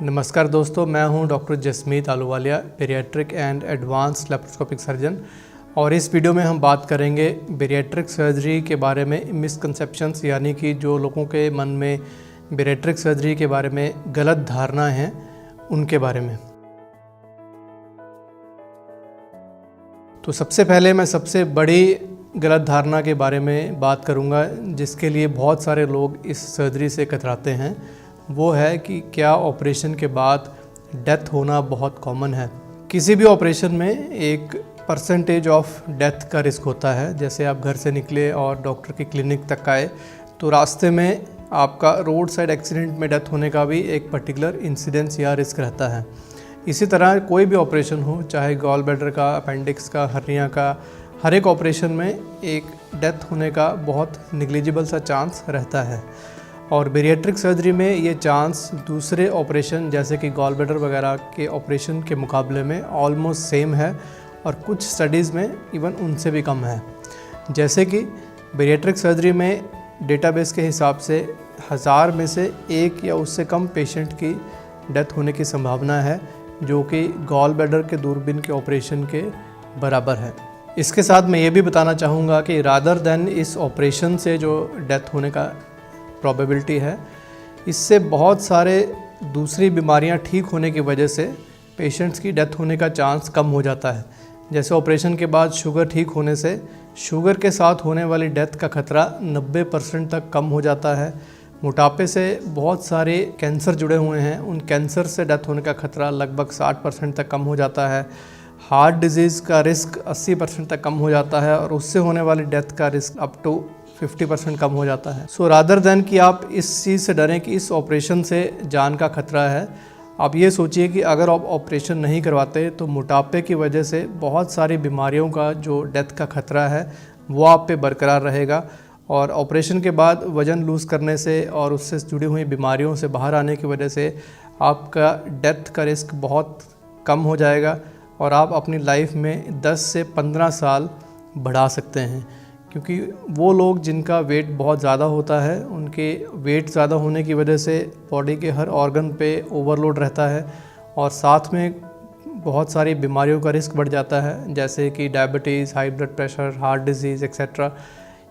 नमस्कार दोस्तों, मैं हूं doctor Jasmeet Ahluwalia, bariatric and advance laparoscopic surgeon. और इस वीडियो में हम बात करेंगे बेरियाट्रिक सर्जरी के बारे में मिसकंसेप्शंस, यानी कि जो लोगों के मन में बेरियाट्रिक सर्जरी के बारे में गलत धारणा हैं उनके बारे में। तो सबसे पहले मैं सबसे बड़ी गलत धारणा के बारे में बात करूंगा, जिसके लिए बहुत सारे लोग इस सर्जरी से कतराते हैं। वो है कि क्या ऑपरेशन के बाद डेथ होना बहुत कॉमन है। किसी भी ऑपरेशन में एक परसेंटेज ऑफ डेथ का रिस्क होता है। जैसे आप घर से निकले और डॉक्टर की क्लिनिक तक आए तो रास्ते में आपका रोड साइड एक्सीडेंट में डेथ होने का भी एक पर्टिकुलर इंसिडेंस या रिस्क रहता है। इसी तरह कोई भी ऑपरेशन हो, चाहे गॉल ब्लैडर का, अपेंडिक्स का, हर्निया का, हर एक ऑपरेशन में एक डेथ होने का बहुत निग्लिजिबल सा चांस रहता है। और बेरियाट्रिक सर्जरी में ये चांस दूसरे ऑपरेशन जैसे कि गॉल ब्लैडर वगैरह के ऑपरेशन के मुकाबले में ऑलमोस्ट सेम है, और कुछ स्टडीज़ में इवन उनसे भी कम है। जैसे कि बेरियाट्रिक सर्जरी में डेटाबेस के हिसाब से 1000 में से 1 या उससे कम पेशेंट की डेथ होने की संभावना है, जो कि गॉल ब्लैडर के दूरबीन के ऑपरेशन के बराबर है। इसके साथ मैं ये भी बताना चाहूँगा कि रादर देन इस ऑपरेशन से जो डेथ होने का प्रोबेबिलिटी है, इससे बहुत सारे दूसरी बीमारियां ठीक होने की वजह से पेशेंट्स की डेथ होने का चांस कम हो जाता है। जैसे ऑपरेशन के बाद शुगर ठीक होने से शुगर के साथ होने वाली डेथ का खतरा 90% तक कम हो जाता है। मोटापे से बहुत सारे कैंसर जुड़े हुए हैं, उन कैंसर से डेथ होने का खतरा लगभग 60% तक कम हो जाता है। हार्ट डिजीज़ का रिस्क 80% तक कम हो जाता है, और उससे होने वाली डेथ का रिस्क अप टू 50% कम हो जाता है। सो रादर देन कि आप इस चीज़ से डरें कि इस ऑपरेशन से जान का खतरा है, आप ये सोचिए कि अगर आप ऑपरेशन नहीं करवाते तो मोटापे की वजह से बहुत सारी बीमारियों का जो डेथ का खतरा है वो आप पे बरकरार रहेगा। और ऑपरेशन के बाद वज़न लूज़ करने से और उससे जुड़ी हुई बीमारियों से बाहर आने की वजह से आपका डेथ का रिस्क बहुत कम हो जाएगा, और आप अपनी लाइफ में 10 से 15 साल बढ़ा सकते हैं। क्योंकि वो लोग जिनका वेट बहुत ज़्यादा होता है, उनके वेट ज़्यादा होने की वजह से बॉडी के हर ऑर्गन पे ओवरलोड रहता है, और साथ में बहुत सारी बीमारियों का रिस्क बढ़ जाता है, जैसे कि diabetes, high blood pressure, heart disease etcetera,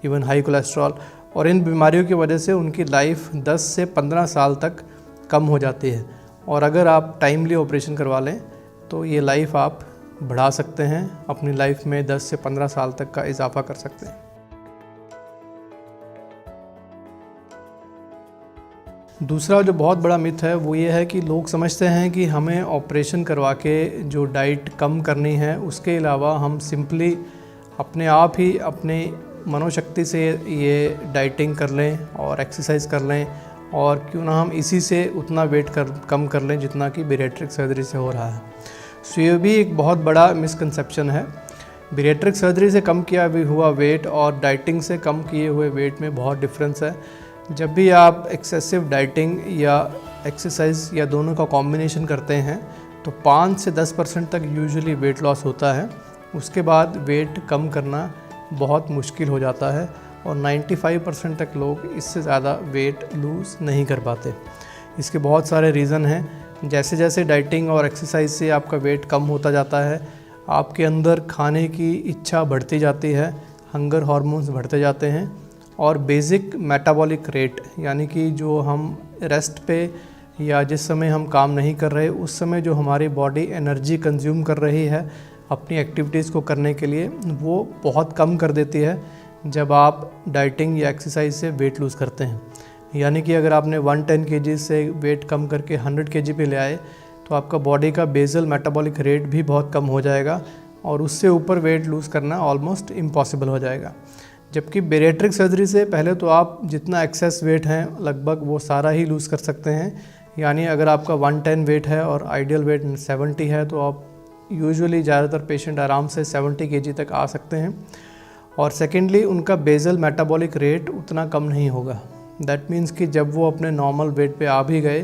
even high cholesterol. और इन बीमारियों की वजह से उनकी लाइफ 10 से 15 साल तक कम हो जाती है। और अगर आप टाइमली ऑपरेशन करवा लें तो ये लाइफ आप बढ़ा सकते हैं, अपनी लाइफ में 10 से 15 साल तक का इजाफा कर सकते हैं। दूसरा जो बहुत बड़ा मिथ है वो ये है कि लोग समझते हैं कि हमें ऑपरेशन करवा के जो डाइट कम करनी है, उसके अलावा हम सिंपली अपने आप ही अपने मनोशक्ति से ये डाइटिंग कर लें और एक्सरसाइज कर लें, और क्यों ना हम इसी से उतना वेट कम कर लें जितना कि बेरियाट्रिक सर्जरी से हो रहा है। सो ये भी एक बहुत बड़ा मिसकंसेप्शन है। बेरियाट्रिक सर्जरी से कम किया हुआ वेट और डाइटिंग से कम किए हुए वेट में बहुत डिफरेंस है। जब भी आप एक्सेसिव डाइटिंग या एक्सरसाइज या दोनों का कॉम्बिनेशन करते हैं तो 5 से 10% तक यूजुअली वेट लॉस होता है। उसके बाद वेट कम करना बहुत मुश्किल हो जाता है, और 95% तक लोग इससे ज़्यादा वेट लूज़ नहीं कर पाते। इसके बहुत सारे रीज़न हैं। जैसे जैसे डाइटिंग और एक्सरसाइज से आपका वेट कम होता जाता है, आपके अंदर खाने की इच्छा बढ़ती जाती है, हंगर हार्मोन्स बढ़ते जाते हैं, और बेसिक मेटाबॉलिक रेट, यानी कि जो हम रेस्ट पे या जिस समय हम काम नहीं कर रहे उस समय जो हमारी बॉडी एनर्जी कंज्यूम कर रही है अपनी एक्टिविटीज़ को करने के लिए, वो बहुत कम कर देती है जब आप डाइटिंग या एक्सरसाइज से वेट लूज़ करते हैं। यानी कि अगर आपने 110 kg से वेट कम करके 100 kg पे ले आए तो आपका बॉडी का बेसल मेटाबॉलिक रेट भी बहुत कम हो जाएगा, और उससे ऊपर वेट लूज़ करना ऑलमोस्ट इम्पॉसिबल हो जाएगा। जबकि बेरियाट्रिक सर्जरी से पहले तो आप जितना एक्सेस वेट है लगभग वो सारा ही लूज़ कर सकते हैं। यानी अगर आपका 110 वेट है और आइडियल वेट 70 है तो आप यूजुअली ज़्यादातर पेशेंट आराम से 70 kg तक आ सकते हैं। और सेकेंडली उनका बेसल मेटाबॉलिक रेट उतना कम नहीं होगा। दैट मीन्स कि जब वो अपने नॉर्मल वेट पे आ भी गए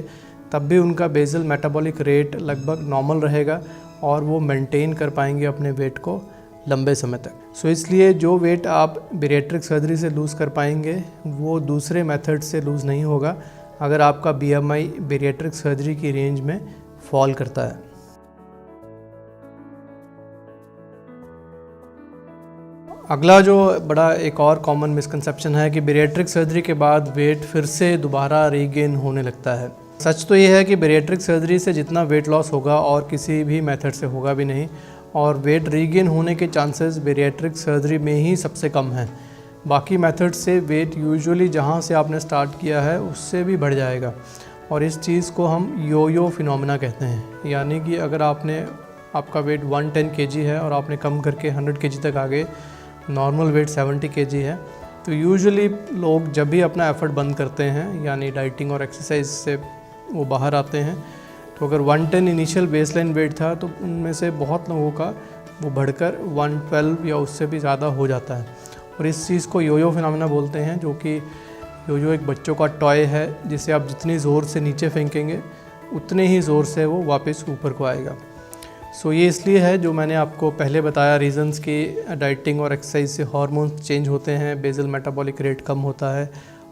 तब भी उनका बेसल मेटाबॉलिक रेट लगभग नॉर्मल रहेगा, और वो मेंटेन कर पाएंगे अपने वेट को लंबे समय तक। सो इसलिए जो वेट आप बेरियाट्रिक सर्जरी से लूज़ कर पाएंगे वो दूसरे मेथड से लूज़ नहीं होगा। अगर आपका BMI बेरिएट्रिक सर्जरी की रेंज में फॉल करता है। अगला जो बड़ा एक और कॉमन मिसकंसेप्शन है कि बेरिएट्रिक सर्जरी के बाद वेट फिर से दोबारा रीगेन होने लगता है। सच तो ये है कि बेरिएट्रिक सर्जरी से जितना वेट लॉस होगा और किसी भी मेथड से होगा भी नहीं, और वेट रीगेन होने के चांसेस बेरिएट्रिक सर्जरी में ही सबसे कम हैं। बाकी मेथड से वेट यूजुअली जहाँ से आपने स्टार्ट किया है उससे भी बढ़ जाएगा, और इस चीज़ को हम यो फिनोमेना कहते हैं। यानी कि अगर आपका वेट 110 kg है और आपने कम करके 100 kg तक आ गए, नॉर्मल वेट 70 kg है, तो यूजुअली लोग जब भी अपना एफर्ट बंद करते हैं यानी डाइटिंग और एक्सरसाइज से वो बाहर आते हैं, तो अगर 110 इनिशियल बेसलाइन वेट था तो उनमें से बहुत लोगों का वो बढ़कर 112 या उससे भी ज़्यादा हो जाता है। और इस चीज़ को यो फिनोमेना बोलते हैं, जो कि यो एक बच्चों का टॉय है जिसे आप जितनी ज़ोर से नीचे फेंकेंगे उतने ही ज़ोर से वो वापस ऊपर को आएगा। सो ये इसलिए है, जो मैंने आपको पहले बताया रीज़न्स कि डाइटिंग और एक्सरसाइज से हार्मोन्स चेंज होते हैं, बेसल मेटाबॉलिक रेट कम होता है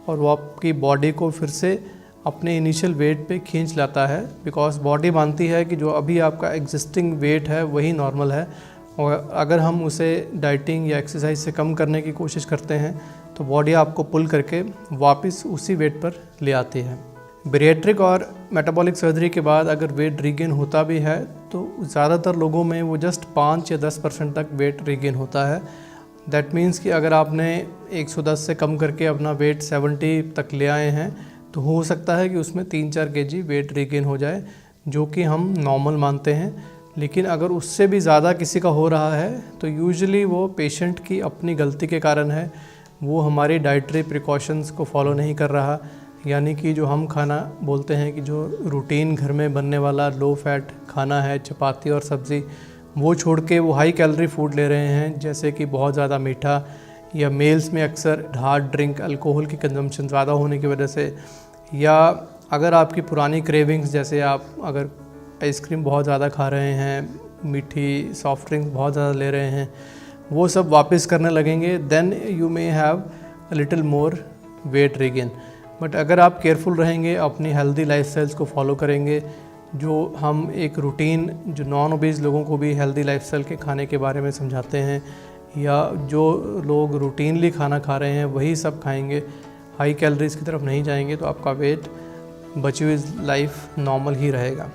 और वो आपकी बॉडी को फिर से अपने इनिशियल वेट पे खींच लाता है, बिकॉज बॉडी मानती है कि जो अभी आपका एग्जिस्टिंग वेट है वही नॉर्मल है, और अगर हम उसे डाइटिंग या एक्सरसाइज से कम करने की कोशिश करते हैं तो बॉडी आपको पुल करके वापस उसी वेट पर ले आती है। बेरिएट्रिक और मेटाबॉलिक सर्जरी के बाद अगर वेट रीगेन होता भी है तो ज़्यादातर लोगों में वो जस्ट 5 या 10% तक वेट रीगेन होता है। दैट मीन्स कि अगर आपने 110 से कम करके अपना वेट 70 तक ले आए हैं तो हो सकता है कि उसमें 3-4 kg वेट रीगेन हो जाए, जो कि हम नॉर्मल मानते हैं। लेकिन अगर उससे भी ज़्यादा किसी का हो रहा है तो यूजुअली वो पेशेंट की अपनी गलती के कारण है, वो हमारी डाइटरी प्रिकॉशंस को फॉलो नहीं कर रहा। यानी कि जो हम खाना बोलते हैं कि जो रूटीन घर में बनने वाला लो फैट खाना है, चपाती और सब्ज़ी, वो छोड़ के वो हाई कैलोरी फूड ले रहे हैं, जैसे कि बहुत ज़्यादा मीठा, या मेल्स में अक्सर हार्ड ड्रिंक अल्कोहल की कंजम्पशन ज़्यादा होने की वजह से, या अगर आपकी पुरानी क्रेविंग्स जैसे आप अगर आइसक्रीम बहुत ज़्यादा खा रहे हैं, मीठी सॉफ्ट ड्रिंक्स बहुत ज़्यादा ले रहे हैं, वो सब वापस करने लगेंगे, then you may have a little more weight regain. But अगर आप केयरफुल रहेंगे, अपनी हेल्दी लाइफस्टाइल्स को फॉलो करेंगे, जो हम एक रूटीन जो नॉन ओबीज लोगों को भी हेल्दी लाइफस्टाइल के खाने के बारे में समझाते हैं, या जो लोग रूटीनली खाना खा रहे हैं वही सब खाएंगे, हाई कैलोरीज़ की तरफ नहीं जाएंगे, तो आपका वेट बची हुई लाइफ नॉर्मल ही रहेगा।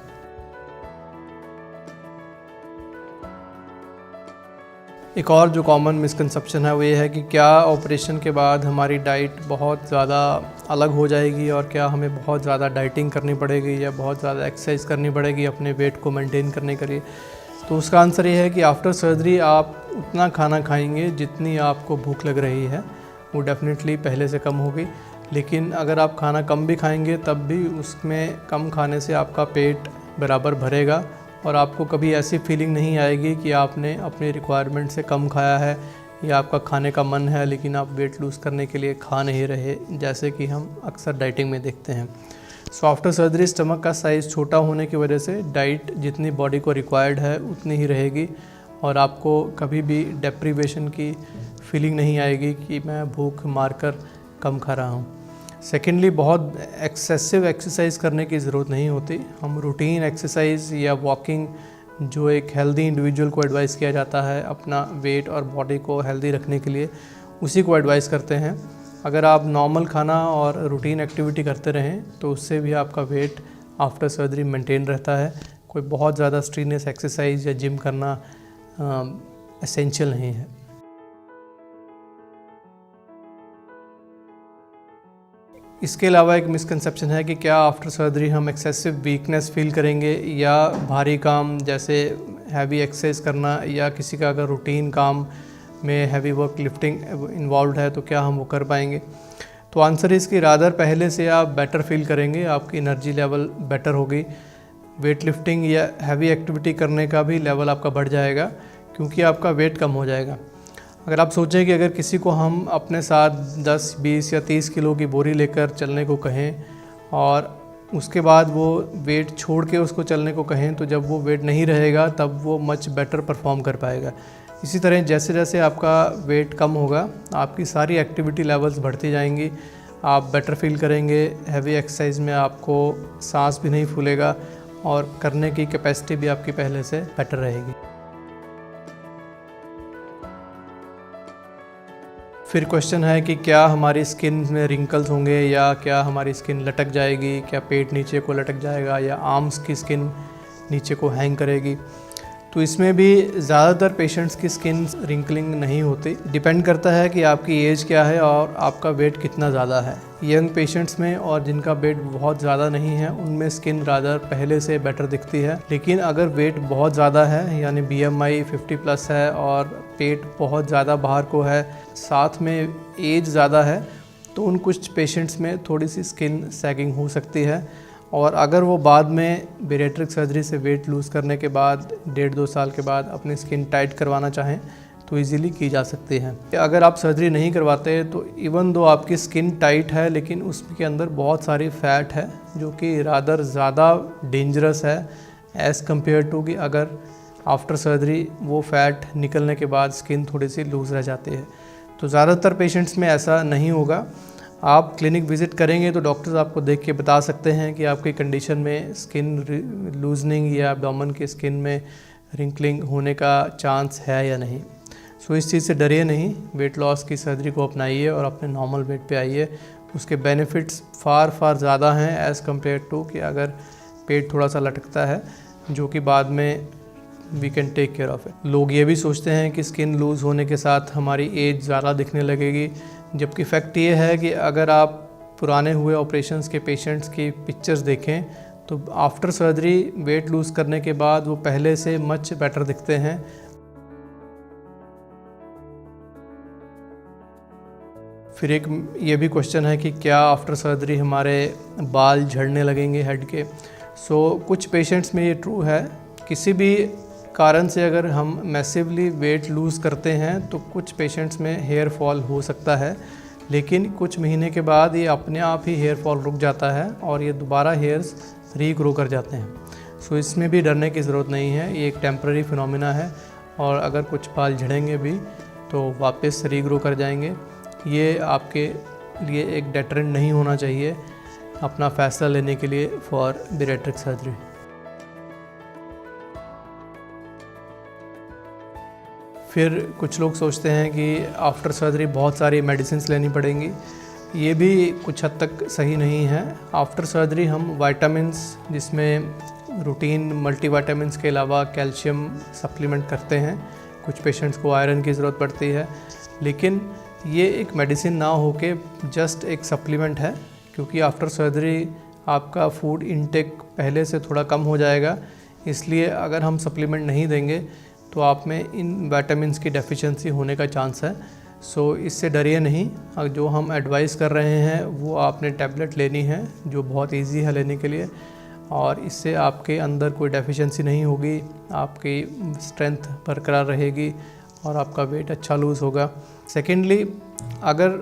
एक और जो कॉमन मिसकंसेप्शन है वो ये है कि क्या ऑपरेशन के बाद हमारी डाइट बहुत ज़्यादा अलग हो जाएगी और क्या हमें बहुत ज़्यादा डाइटिंग करनी पड़ेगी या बहुत ज़्यादा एक्सरसाइज करनी पड़ेगी अपने वेट को मेंटेन करने के लिए। तो उसका आंसर ये है कि आफ्टर सर्जरी आप उतना खाना खाएंगे जितनी आपको भूख लग रही है, वो डेफिनेटली पहले से कम होगी। लेकिन अगर आप खाना कम भी खाएंगे तब भी उसमें कम खाने से आपका पेट बराबर भरेगा और आपको कभी ऐसी फीलिंग नहीं आएगी कि आपने अपनी रिक्वायरमेंट से कम खाया है या आपका खाने का मन है लेकिन आप वेट लूज़ करने के लिए खा नहीं रहे, जैसे कि हम अक्सर डाइटिंग में देखते हैं। सो आफ्टर सर्जरी स्टमक का साइज़ छोटा होने की वजह से डाइट जितनी बॉडी को रिक्वायर्ड है उतनी ही रहेगी और आपको कभी भी डेप्रीवेशन की फीलिंग नहीं आएगी कि मैं भूख मारकर कम खा रहा हूँ। सेकेंडली, बहुत एक्सेसिव एक्सरसाइज करने की ज़रूरत नहीं होती। हम रूटीन एक्सरसाइज या वॉकिंग जो एक हेल्दी इंडिविजुअल को एडवाइस किया जाता है अपना वेट और बॉडी को हेल्दी रखने के लिए, उसी को एडवाइस करते हैं। अगर आप नॉर्मल खाना और रूटीन एक्टिविटी करते रहें तो उससे भी आपका वेट आफ्टर सर्जरी मेंटेन रहता है। कोई बहुत ज़्यादा स्ट्रीनियस एक्सरसाइज या जिम करना एसेंशियल नहीं है। इसके अलावा एक मिसकंसेप्शन है कि क्या आफ्टर सर्जरी हम एक्सेसिव वीकनेस फील करेंगे या भारी काम जैसे हैवी एक्सरसाइज करना या किसी का अगर रूटीन काम में हैवी वर्क लिफ्टिंग इन्वॉल्व है तो क्या हम वो कर पाएंगे। तो आंसर इसकी रादर पहले से आप बेटर फील करेंगे, आपकी एनर्जी लेवल बेटर होगी, वेट लिफ्टिंग या हैवी एक्टिविटी करने का भी लेवल आपका बढ़ जाएगा क्योंकि आपका वेट कम हो जाएगा। अगर आप सोचें कि अगर किसी को हम अपने साथ 10, 20 या 30 किलो की बोरी लेकर चलने को कहें और उसके बाद वो वेट छोड़ के उसको चलने को कहें तो जब वो वेट नहीं रहेगा तब वो मच बेटर परफॉर्म कर पाएगा। इसी तरह जैसे जैसे आपका वेट कम होगा आपकी सारी एक्टिविटी लेवल्स बढ़ती जाएंगी, आप बेटर फील करेंगे। हैवी एक्सरसाइज में आपको सांस भी नहीं फूलेगा और करने की कैपेसिटी भी आपकी पहले से बेटर रहेगी। फिर क्वेश्चन है कि क्या हमारी स्किन में रिंकल्स होंगे या क्या हमारी स्किन लटक जाएगी, क्या पेट नीचे को लटक जाएगा या आर्म्स की स्किन नीचे को हैंग करेगी। तो इसमें भी ज़्यादातर पेशेंट्स की स्किन रिंकलिंग नहीं होती। डिपेंड करता है कि आपकी एज क्या है और आपका वेट कितना ज़्यादा है। यंग पेशेंट्स में और जिनका वेट बहुत ज़्यादा नहीं है उनमें स्किन रादर पहले से बेटर दिखती है। लेकिन अगर वेट बहुत ज़्यादा है यानी BMI 50+ है और पेट बहुत ज़्यादा बाहर को है, साथ में एज ज़्यादा है, तो उन कुछ पेशेंट्स में थोड़ी सी स्किन सैगिंग हो सकती है। और अगर वो बाद में बेरिएट्रिक सर्जरी से वेट लूज़ करने के बाद 1.5-2 साल के बाद अपनी स्किन टाइट करवाना चाहें तो इजीली की जा सकती है। अगर आप सर्जरी नहीं करवाते तो इवन दो आपकी स्किन टाइट है लेकिन उसके अंदर बहुत सारी फ़ैट है जो कि रादर ज़्यादा डेंजरस है एज़ कम्पेयर टू कि अगर आफ्टर सर्जरी वो फ़ैट निकलने के बाद स्किन थोड़ी सी लूज़ रह जाती है। तो ज़्यादातर पेशेंट्स में ऐसा नहीं होगा। आप क्लिनिक विज़िट करेंगे तो डॉक्टर्स आपको देख के बता सकते हैं कि आपकी कंडीशन में स्किन लूजनिंग या एब्डोमेन की स्किन में रिंकलिंग होने का चांस है या नहीं। सो इस चीज़ से डरिए नहीं, वेट लॉस की सर्जरी को अपनाइए और अपने नॉर्मल वेट पे आइए। उसके बेनिफिट्स फार ज़्यादा हैं एज़ कम्पेयर टू कि अगर पेट थोड़ा सा लटकता है, जो कि बाद में we can take care of it. लोग ये भी सोचते हैं कि स्किन लूज़ होने के साथ हमारी एज ज़्यादा दिखने लगेगी, जबकि फैक्ट ये है कि अगर आप पुराने हुए ऑपरेशंस के पेशेंट्स की पिक्चर्स देखें तो आफ्टर सर्जरी वेट लूज़ करने के बाद वो पहले से मच बेटर दिखते हैं। फिर एक ये भी क्वेश्चन है कि क्या आफ्टर सर्जरी हमारे बाल झड़ने लगेंगे हेड के। कुछ पेशेंट्स में ये ट्रू है। किसी भी कारण से अगर हम मैसिवली वेट लूज़ करते हैं तो कुछ पेशेंट्स में हेयर फॉल हो सकता है, लेकिन कुछ महीने के बाद ये अपने आप ही हेयर फॉल रुक जाता है और ये दोबारा हेयर्स रीग्रो कर जाते हैं। इसमें भी डरने की ज़रूरत नहीं है, ये एक टेम्पररी फिनोमिना है और अगर कुछ बाल झड़ेंगे भी तो वापस रीग्रो कर जाएंगे। ये आपके लिए एक डेटरेंट नहीं होना चाहिए अपना फ़ैसला लेने के लिए फॉर बेरिएट्रिक सर्जरी। फिर कुछ लोग सोचते हैं कि आफ्टर सर्जरी बहुत सारी मेडिसिन्स लेनी पड़ेंगी। ये भी कुछ हद तक सही नहीं है। आफ्टर सर्जरी हम विटामिन्स, जिसमें रूटीन मल्टीविटामिन्स के अलावा कैल्शियम सप्लीमेंट करते हैं। कुछ पेशेंट्स को आयरन की ज़रूरत पड़ती है, लेकिन ये एक मेडिसिन ना हो के जस्ट एक सप्लीमेंट है, क्योंकि आफ्टर सर्जरी आपका फूड इनटेक पहले से थोड़ा कम हो जाएगा। इसलिए अगर हम सप्लीमेंट नहीं देंगे तो आप में इन विटामिन्स की डेफिशिएंसी होने का चांस है। इससे डरिए नहीं। जो हम एडवाइस कर रहे हैं वो आपने टैबलेट लेनी है जो बहुत इजी है लेने के लिए, और इससे आपके अंदर कोई डेफिशिएंसी नहीं होगी, आपकी स्ट्रेंथ बरकरार रहेगी और आपका वेट अच्छा लूज़ होगा। सेकेंडली, अगर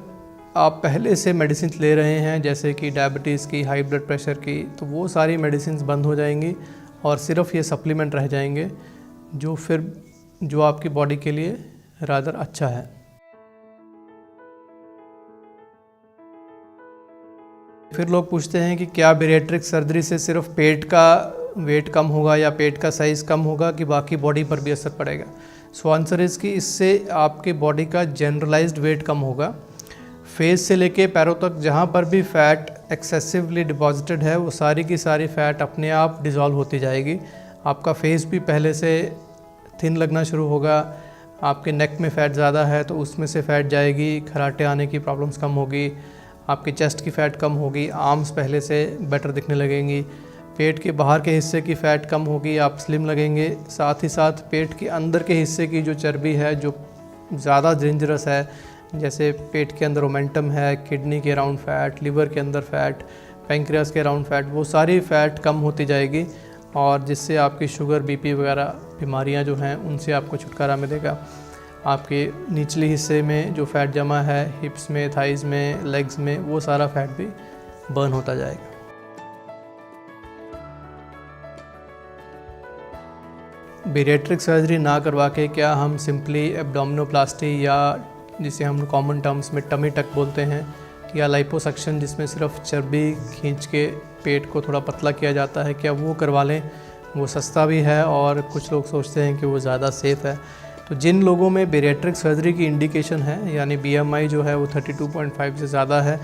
आप पहले से मेडिसिन ले रहे हैं जैसे कि डायबिटीज़ की, हाई ब्लड प्रेशर की, तो वो सारी मेडिसिन बंद हो जाएंगी और सिर्फ ये सप्लीमेंट रह जाएंगे, जो आपकी बॉडी के लिए रादर अच्छा है। फिर लोग पूछते हैं कि क्या बेरिएट्रिक सर्जरी से सिर्फ पेट का वेट कम होगा या पेट का साइज़ कम होगा कि बाकी बॉडी पर भी असर पड़ेगा। आंसर इज़ कि इससे आपके बॉडी का जनरलाइज्ड वेट कम होगा। फेस से लेके पैरों तक जहाँ पर भी फ़ैट एक्सेसिवली डिपॉजिटेड है वो सारी की सारी फ़ैट अपने आप डिज़ोल्व होती जाएगी। आपका फेस भी पहले से थिन लगना शुरू होगा। आपके नेक में फ़ैट ज़्यादा है तो उसमें से फ़ैट जाएगी, खराटे आने की प्रॉब्लम्स कम होगी, आपके चेस्ट की फ़ैट कम होगी, आर्म्स पहले से बेटर दिखने लगेंगी, पेट के बाहर के हिस्से की फ़ैट कम होगी, आप स्लिम लगेंगे। साथ ही साथ पेट के अंदर के हिस्से की जो चर्बी है जो ज़्यादा डेंजरस है, जैसे पेट के अंदर ओमेंटम है, किडनी के अराउंड फ़ैट, लिवर के अंदर फ़ैट, पैंक्रियास के अराउंड फ़ैट, वो सारी फ़ैट कम होती जाएगी और जिससे आपकी शुगर, बीपी वगैरह बीमारियां जो हैं उनसे आपको छुटकारा मिलेगा। आपके निचले हिस्से में जो फ़ैट जमा है, हिप्स में, थाइज़ में, लेग्स में, वो सारा फ़ैट भी बर्न होता जाएगा। बेरिएट्रिक सर्जरी ना करवा के क्या हम सिंपली एब्डोमिनोप्लास्टी या जिसे हम कॉमन टर्म्स में टमी टक बोलते हैं, या लाइपोसक्शन जिसमें सिर्फ चर्बी खींच के पेट को थोड़ा पतला किया जाता है, क्या वो करवा लें? वो सस्ता भी है और कुछ लोग सोचते हैं कि वो ज़्यादा सेफ़ है। तो जिन लोगों में बेरिएट्रिक सर्जरी की इंडिकेशन है, यानी BMI जो है वो 32.5 से ज़्यादा है,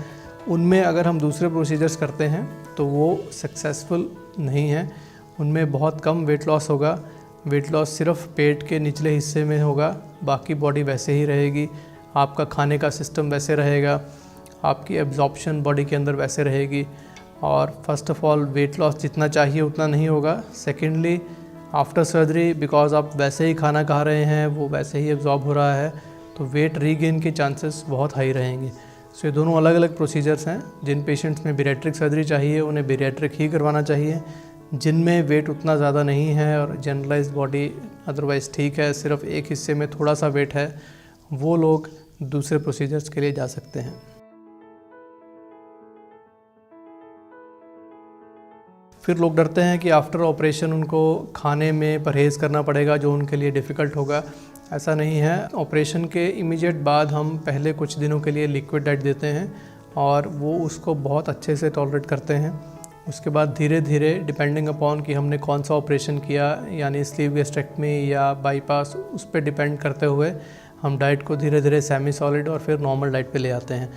उनमें अगर हम दूसरे प्रोसीजर्स करते हैं तो वो सक्सेसफुल नहीं है। उनमें बहुत कम वेट लॉस होगा। वेट लॉस सिर्फ पेट के निचले हिस्से में होगा, बाकी बॉडी वैसे ही रहेगी। आपका खाने का सिस्टम वैसे रहेगा, आपकी एब्जॉर्प्शन बॉडी के अंदर वैसे रहेगी। और first of all weight loss जितना चाहिए उतना नहीं होगा। सेकेंडली आफ्टर सर्जरी बिकॉज आप वैसे ही खाना खा रहे हैं, वो वैसे ही एब्जॉर्ब हो रहा है, तो वेट रीगेन के चांसेस बहुत हाई रहेंगे। सो ये दोनों अलग अलग प्रोसीजर्स हैं। जिन पेशेंट्स में बेरिएट्रिक सर्जरी चाहिए उन्हें बेरिएट्रिक ही करवाना चाहिए। जिनमें वेट उतना ज़्यादा नहीं है और जनरलाइज्ड बॉडी अदरवाइज़ ठीक है, सिर्फ एक हिस्से में थोड़ा सा वेट है, वो लोग दूसरे प्रोसीजर्स के लिए जा सकते हैं। फिर लोग डरते हैं कि आफ्टर ऑपरेशन उनको खाने में परहेज़ करना पड़ेगा जो उनके लिए डिफ़िकल्ट होगा। ऐसा नहीं है। ऑपरेशन के इमीडिएट बाद हम पहले कुछ दिनों के लिए लिक्विड डाइट देते हैं और वो उसको बहुत अच्छे से टॉलरेट करते हैं। उसके बाद धीरे धीरे डिपेंडिंग अपॉन कि हमने कौन सा ऑपरेशन किया, यानी स्लीव गैस्ट्रेक्टमी या बाईपास, उस पर डिपेंड करते हुए हम डाइट को धीरे धीरे सेमी सॉलिड और फिर नॉर्मल डाइट पे ले आते हैं।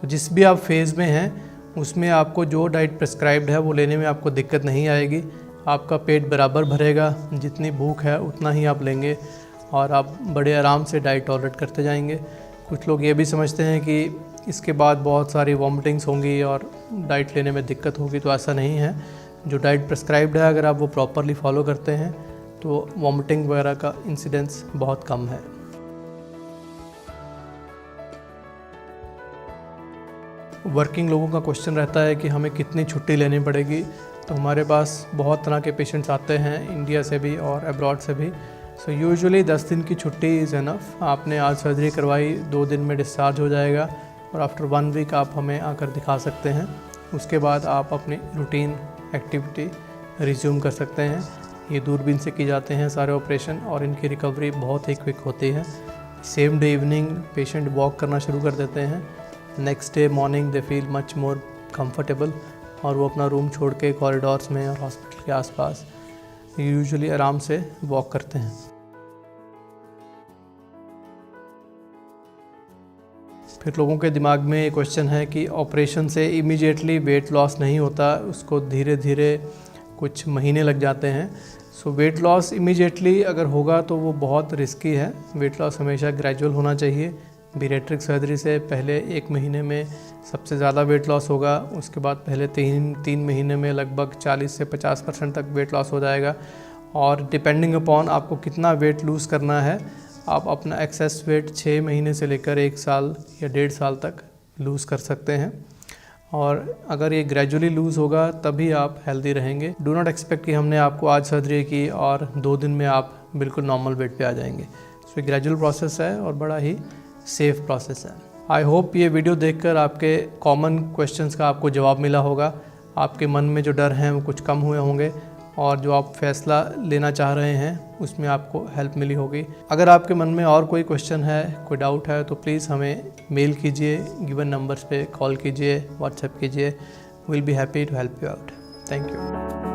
तो जिस भी आप फेज़ में हैं उसमें आपको जो डाइट प्रिस्क्राइब्ड है वो लेने में आपको दिक्कत नहीं आएगी। आपका पेट बराबर भरेगा, जितनी भूख है उतना ही आप लेंगे और आप बड़े आराम से डाइट टॉलरेट करते जाएंगे। कुछ लोग ये भी समझते हैं कि इसके बाद बहुत सारी वॉमिटिंग्स होंगी और डाइट लेने में दिक्कत होगी, तो ऐसा नहीं है। जो डाइट प्रिस्क्राइब्ड है अगर आप वो प्रॉपरली फॉलो करते हैं तो वॉमिटिंग वगैरह का इंसिडेंस बहुत कम है। वर्किंग लोगों का क्वेश्चन रहता है कि हमें कितनी छुट्टी लेनी पड़ेगी। तो हमारे पास बहुत तरह के पेशेंट्स आते हैं, इंडिया से भी और अब्रॉड से भी। सो यूजुअली 10 दिन की छुट्टी इज़ एनफ। आपने आज सर्जरी करवाई, 2 दिन में डिस्चार्ज हो जाएगा और आफ्टर 1 वीक आप हमें आकर दिखा सकते हैं। उसके बाद आप अपनी रूटीन एक्टिविटी रिज्यूम कर सकते हैं। ये दूरबीन से की जाते हैं सारे ऑपरेशन और इनकी रिकवरी बहुत ही क्विक होती है। Same day evening patient walk करना शुरू कर देते हैं। Next day morning they feel much more comfortable और वो अपना रूम छोड़ के कॉरिडोर्स में और हॉस्पिटल के आसपास यूजुअली आराम से वॉक करते हैं। फिर लोगों के दिमाग में ये क्वेश्चन है कि ऑपरेशन से इमीडिएटली वेट लॉस नहीं होता, उसको धीरे धीरे कुछ महीने लग जाते हैं। सो वेट लॉस इमीडिएटली अगर होगा तो वो बहुत रिस्की है। वेट लॉस हमेशा ग्रेजुअल होना चाहिए। बेरिएट्रिक सर्जरी से पहले 1 महीने में सबसे ज़्यादा वेट लॉस होगा, उसके बाद पहले 3 महीने में लगभग 40 से 50% तक वेट लॉस हो जाएगा। और डिपेंडिंग अपॉन आपको कितना वेट लूज़ करना है, आप अपना एक्सेस वेट 6 महीने से लेकर 1 साल या 1.5 साल तक लूज़ कर सकते हैं। और अगर ये ग्रेजुअली लूज़ होगा तभी आप हेल्दी रहेंगे। डू नॉट एक्सपेक्ट कि हमने आपको आज सर्जरी की और 2 दिन में आप बिल्कुल नॉर्मल वेट पे आ जाएंगे। सो ग्रेजुअल प्रोसेस है और बड़ा ही सेफ प्रोसेस है। आई होप ये वीडियो देखकर आपके कॉमन क्वेश्चंस का आपको जवाब मिला होगा। आपके मन में जो डर हैं वो कुछ कम हुए होंगे और जो आप फैसला लेना चाह रहे हैं उसमें आपको हेल्प मिली होगी। अगर आपके मन में और कोई क्वेश्चन है, कोई डाउट है, तो प्लीज़ हमें मेल कीजिए, गिवन नंबर्स पे कॉल कीजिए, व्हाट्सएप कीजिए। Will be happy to help you out. Thank you.